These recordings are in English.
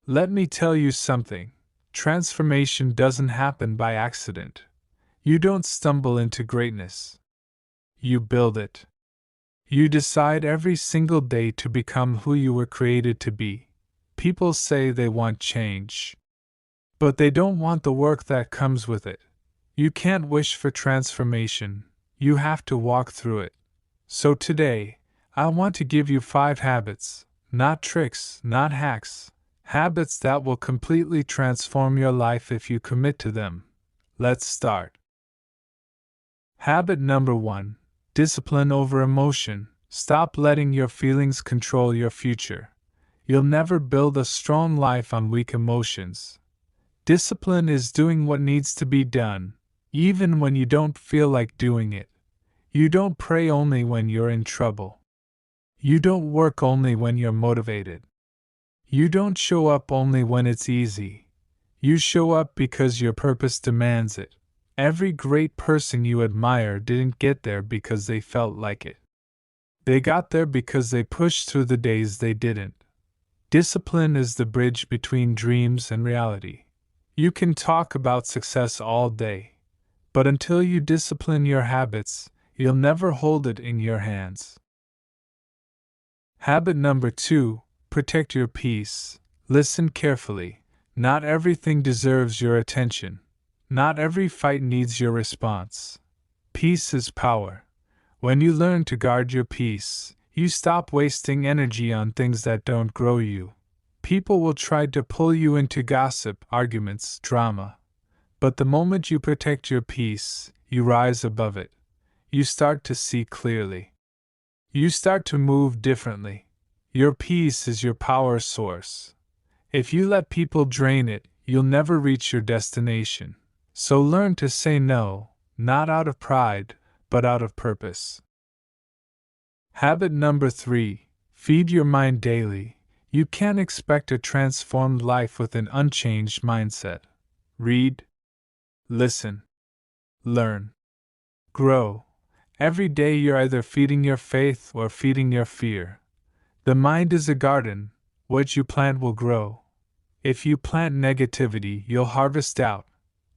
Let me tell you something. Transformation doesn't happen by accident. You don't stumble into greatness. You build it. You decide every single day to become who you were created to be. People say they want change, but they don't want the work that comes with it. You can't wish for transformation, you have to walk through it. So today, I want to give you 5 habits, not tricks, not hacks, habits that will completely transform your life if you commit to them. Let's start. Habit number 1. Discipline over emotion. Stop letting your feelings control your future. You'll never build a strong life on weak emotions. Discipline is doing what needs to be done, even when you don't feel like doing it. You don't pray only when you're in trouble. You don't work only when you're motivated. You don't show up only when it's easy. You show up because your purpose demands it. Every great person you admire didn't get there because they felt like it. They got there because they pushed through the days they didn't. Discipline is the bridge between dreams and reality. You can talk about success all day, but until you discipline your habits, you'll never hold it in your hands. Habit number 2. Protect your peace. Listen carefully. Not everything deserves your attention. Not every fight needs your response. Peace is power. When you learn to guard your peace, you stop wasting energy on things that don't grow you. People will try to pull you into gossip, arguments, drama. But the moment you protect your peace, you rise above it. You start to see clearly. You start to move differently. Your peace is your power source. If you let people drain it, you'll never reach your destination. So learn to say no, not out of pride, but out of purpose. Habit number 3. Feed your mind daily. You can't expect a transformed life with an unchanged mindset. Read, listen, learn, grow. Every day you're either feeding your faith or feeding your fear. The mind is a garden. What you plant will grow. If you plant negativity, you'll harvest doubt.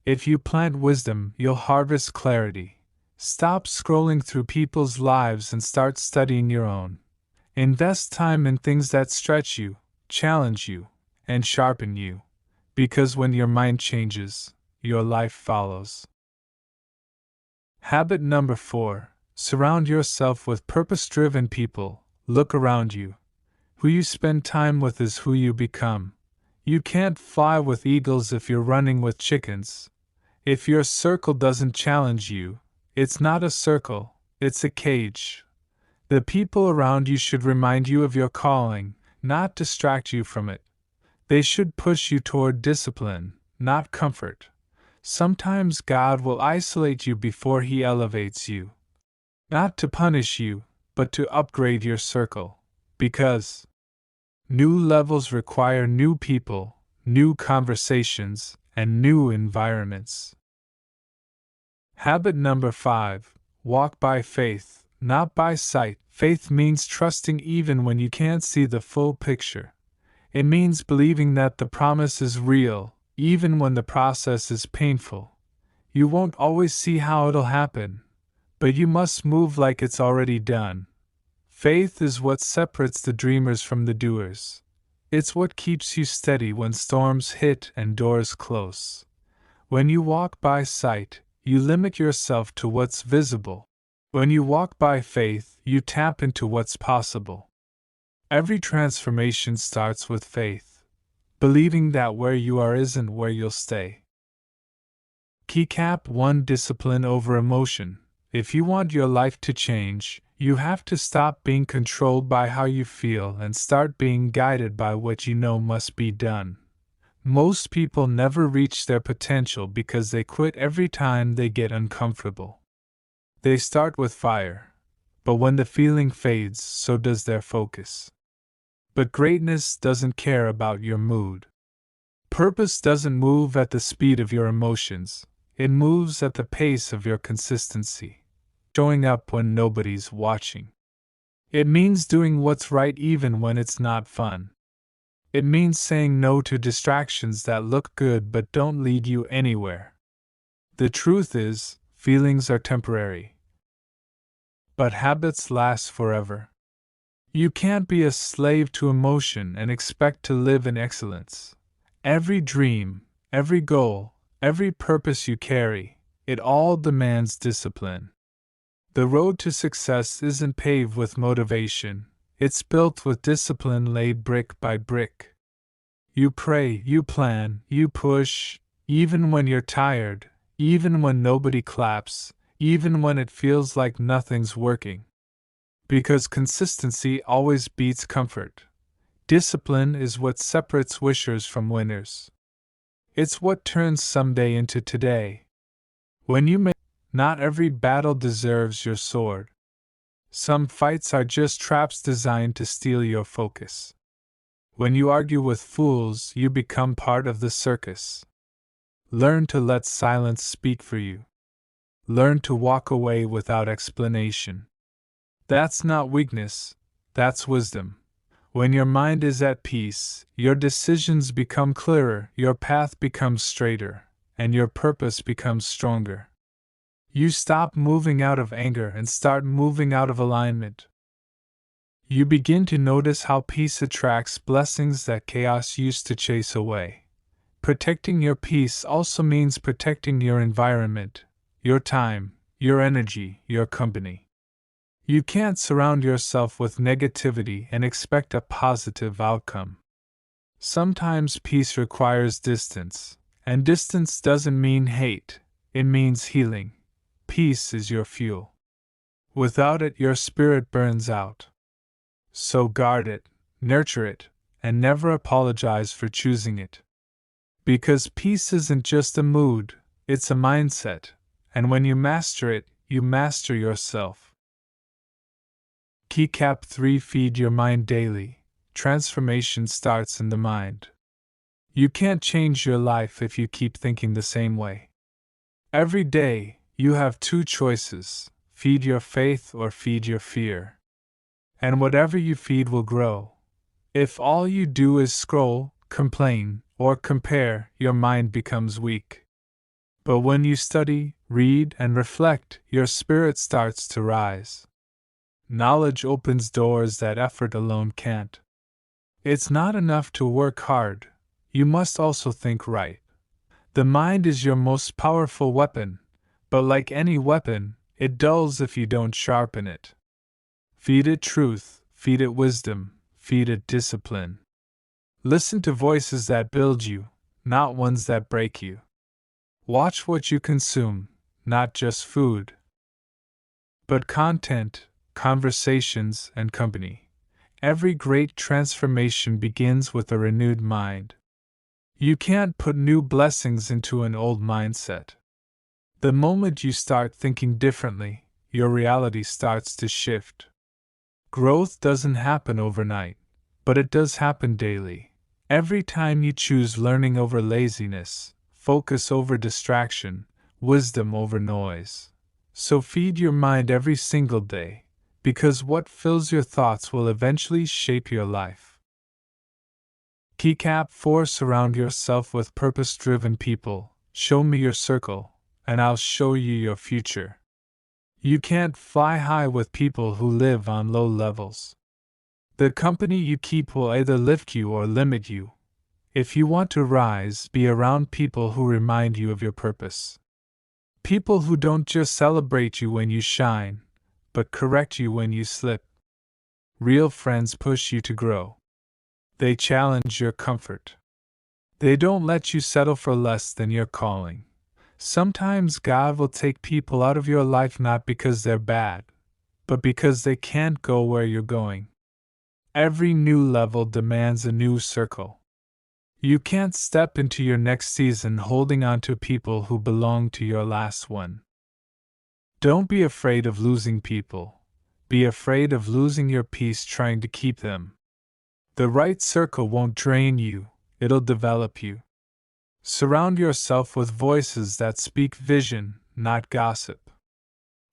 If you plant wisdom, you'll harvest clarity. Stop scrolling through people's lives and start studying your own. Invest time in things that stretch you, challenge you, and sharpen you. Because when your mind changes, your life follows. Habit number 4. Surround yourself with purpose-driven people. Look around you. Who you spend time with is who you become. You can't fly with eagles if you're running with chickens. If your circle doesn't challenge you, it's not a circle, it's a cage. The people around you should remind you of your calling, not distract you from it. They should push you toward discipline, not comfort. Sometimes God will isolate you before He elevates you. Not to punish you, but to upgrade your circle. Because new levels require new people, new conversations, and new environments. Habit number 5. Walk by faith, not by sight. Faith means trusting even when you can't see the full picture. It means believing that the promise is real, even when the process is painful. You won't always see how it'll happen, but you must move like it's already done. Faith is what separates the dreamers from the doers. It's what keeps you steady when storms hit and doors close. When you walk by sight, you limit yourself to what's visible. When you walk by faith, you tap into what's possible. Every transformation starts with faith, believing that where you are isn't where you'll stay. Keycap 1. Discipline over emotion. If you want your life to change, you have to stop being controlled by how you feel and start being guided by what you know must be done. Most people never reach their potential because they quit every time they get uncomfortable. They start with fire, but when the feeling fades, so does their focus. But greatness doesn't care about your mood. Purpose doesn't move at the speed of your emotions, it moves at the pace of your consistency. Showing up when nobody's watching. It means doing what's right even when it's not fun. It means saying no to distractions that look good but don't lead you anywhere. The truth is, feelings are temporary, but habits last forever. You can't be a slave to emotion and expect to live in excellence. Every dream, every goal, every purpose you carry, it all demands discipline. The road to success isn't paved with motivation, it's built with discipline laid brick by brick. You pray, you plan, you push, even when you're tired, even when nobody claps, even when it feels like nothing's working. Because consistency always beats comfort. Discipline is what separates wishers from winners. It's what turns someday into today. When you make, not every battle deserves your sword. Some fights are just traps designed to steal your focus. When you argue with fools, you become part of the circus. Learn to let silence speak for you. Learn to walk away without explanation. That's not weakness, that's wisdom. When your mind is at peace, your decisions become clearer, your path becomes straighter, and your purpose becomes stronger. You stop moving out of anger and start moving out of alignment. You begin to notice how peace attracts blessings that chaos used to chase away. Protecting your peace also means protecting your environment, your time, your energy, your company. You can't surround yourself with negativity and expect a positive outcome. Sometimes peace requires distance, and distance doesn't mean hate, it means healing. Peace is your fuel. Without it, your spirit burns out. So guard it, nurture it, and never apologize for choosing it. Because peace isn't just a mood, it's a mindset, and when you master it, you master yourself. Keycap 3: Feed your mind daily. Transformation starts in the mind. You can't change your life if you keep thinking the same way. Every day, you have two choices: feed your faith or feed your fear. And whatever you feed will grow. If all you do is scroll, complain, or compare, your mind becomes weak. But when you study, read, and reflect, your spirit starts to rise. Knowledge opens doors that effort alone can't. It's not enough to work hard, you must also think right. The mind is your most powerful weapon, but like any weapon, it dulls if you don't sharpen it. Feed it truth, feed it wisdom, feed it discipline. Listen to voices that build you, not ones that break you. Watch what you consume, not just food, but content, conversations, and company. Every great transformation begins with a renewed mind. You can't put new blessings into an old mindset. The moment you start thinking differently, your reality starts to shift. Growth doesn't happen overnight, but it does happen daily. Every time you choose learning over laziness, focus over distraction, wisdom over noise. So feed your mind every single day, because what fills your thoughts will eventually shape your life. Keycap 4: Surround yourself with purpose-driven people. Show me your circle, and I'll show you your future. You can't fly high with people who live on low levels. The company you keep will either lift you or limit you. If you want to rise, be around people who remind you of your purpose. People who don't just celebrate you when you shine, but correct you when you slip. Real friends push you to grow. They challenge your comfort. They don't let you settle for less than your calling. Sometimes God will take people out of your life not because they're bad, but because they can't go where you're going. Every new level demands a new circle. You can't step into your next season holding on to people who belong to your last one. Don't be afraid of losing people. Be afraid of losing your peace trying to keep them. The right circle won't drain you, it'll develop you. Surround yourself with voices that speak vision, not gossip.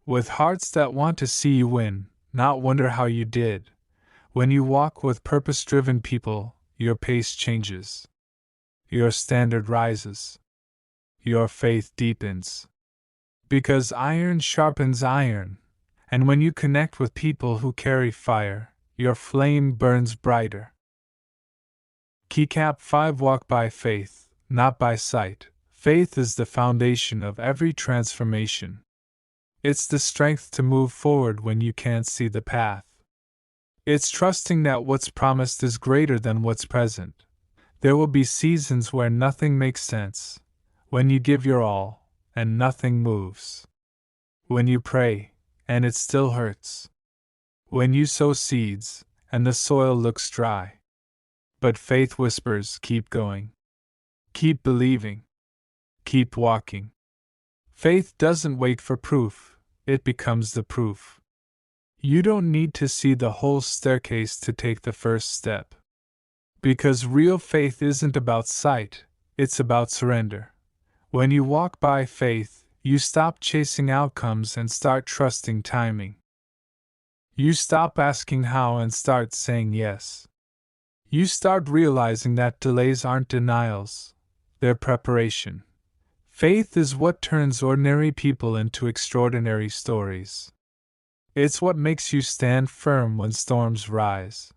With hearts that want to see you win, not wonder how you did. When you walk with purpose-driven people, your pace changes. Your standard rises. Your faith deepens. Because iron sharpens iron, and when you connect with people who carry fire, your flame burns brighter. Keycap 5. Walk by faith, not by sight. Faith is the foundation of every transformation. It's the strength to move forward when you can't see the path. It's trusting that what's promised is greater than what's present. There will be seasons where nothing makes sense, when you give your all, and nothing moves. When you pray, and it still hurts. When you sow seeds, and the soil looks dry. But faith whispers, keep going. Keep believing. Keep walking. Faith doesn't wait for proof, it becomes the proof. You don't need to see the whole staircase to take the first step. Because real faith isn't about sight, it's about surrender. When you walk by faith, you stop chasing outcomes and start trusting timing. You stop asking how and start saying yes. You start realizing that delays aren't denials, they're preparation. Faith is what turns ordinary people into extraordinary stories. It's what makes you stand firm when storms rise.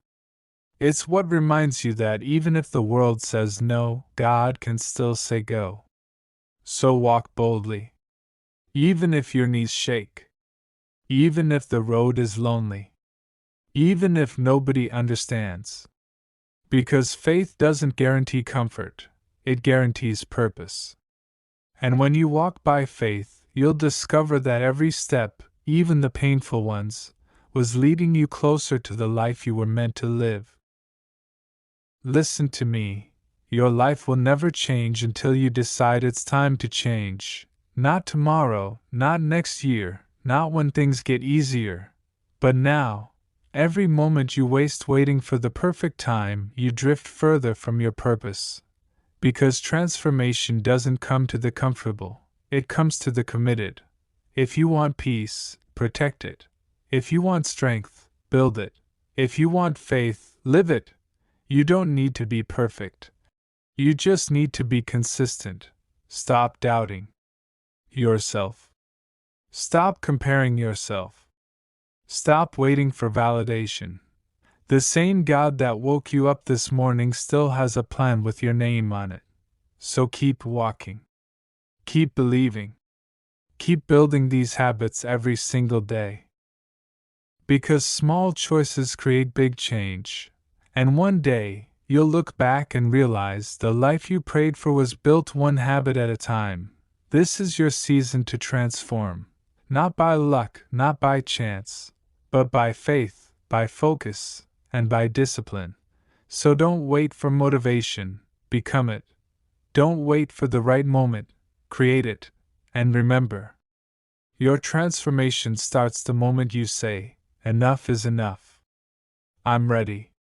It's what reminds you that even if the world says no, God can still say go. So walk boldly. Even if your knees shake. Even if the road is lonely. Even if nobody understands. Because faith doesn't guarantee comfort, it guarantees purpose. And when you walk by faith, you'll discover that every step, even the painful ones, was leading you closer to the life you were meant to live. Listen to me, your life will never change until you decide it's time to change. Not tomorrow, not next year, not when things get easier, but now. Every moment you waste waiting for the perfect time, you drift further from your purpose. Because transformation doesn't come to the comfortable, it comes to the committed. If you want peace, protect it. If you want strength, build it. If you want faith, live it. You don't need to be perfect. You just need to be consistent. Stop doubting yourself. Stop comparing yourself. Stop waiting for validation. The same God that woke you up this morning still has a plan with your name on it. So keep walking. Keep believing. Keep building these habits every single day. Because small choices create big change. And one day, you'll look back and realize the life you prayed for was built one habit at a time. This is your season to transform. Not by luck, not by chance, but by faith, by focus, and by discipline. So don't wait for motivation, become it. Don't wait for the right moment, create it. And remember, your transformation starts the moment you say, enough is enough. I'm ready.